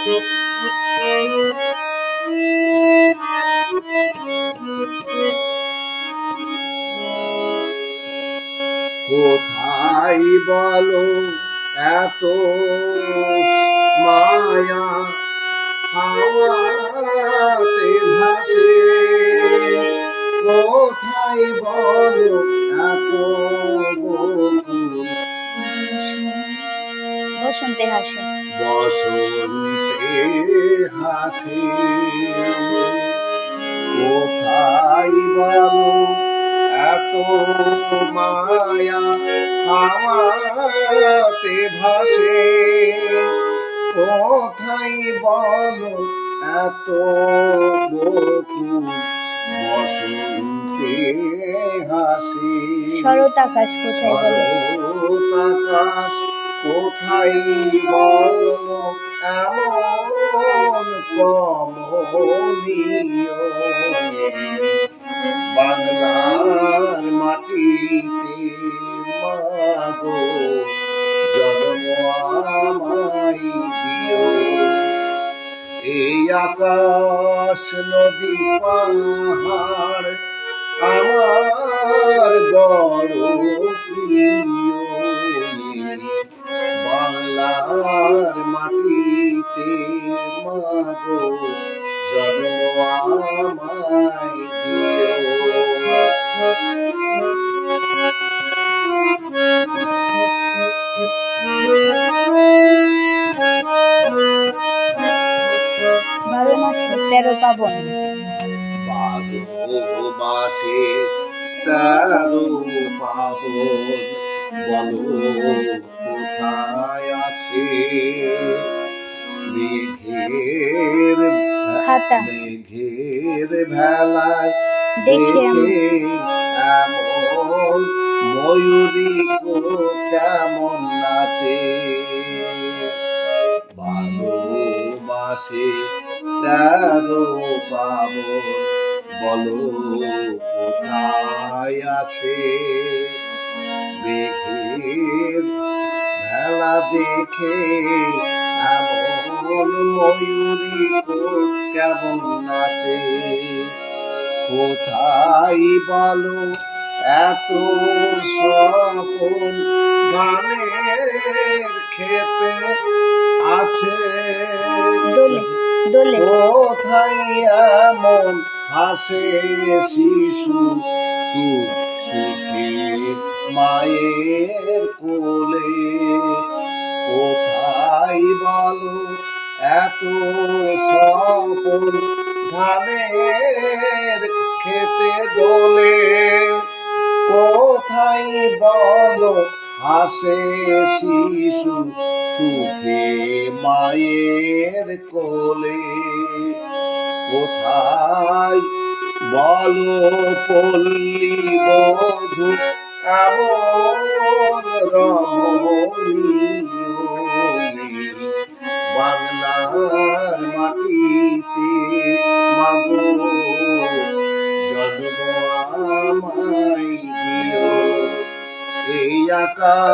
কোথায় বলো এত মায়া হাওয়াতে ভাসে, কোথায় বলো এত বকুল বসন্তে হাসে, বসন্তে হাসে। কোথায় বলো এত মায়া হাওয়াতে ভাসে, কোথায় বলো এত বকুল বসন্তে হাসে। শরৎ আকাশ কোথায় বলো, শরৎ আকাশ কোথায় বলো এমন কমনীয়, বাংলার মাটিতে মাগো জন্ম আমায় দিও। এই আকাশ নদী পাহাড় আমার বড় প্রিয়, বাংলার মাটিতে মাগো জন্ম আমায় দিও। বারো মাসে 13 পাবন, 12 মাসে 13 পাবন, বলো কোথায় আছে মেঘের খাতা মেঘের ভেলায় দেখে দেখে এমন ময়ূরী কেমন নাচে। 12 মাসে 13 পাবন, বলো কোথায় আছে মেঘের ভেলা দেখে এমন ময়ূরী কেমন নাচে। কোথায় বলো এত স্বপন গানের খেতে আছে, দোলে দোলে কোথায় এমন হাসে শিশু সুখ সুখে মায়ের কোলে। কোথায় বলো এত স্বপন ধানের খেতে দোলে, কোথায় বলো হাসে শিশু সুখে মায়ের কোলে। কোথায় বলো পল্লী বধূ এমন রমণীয়, বাংলার মাটিতে মাগো জন্ম আমায় দিও। এই আকাশ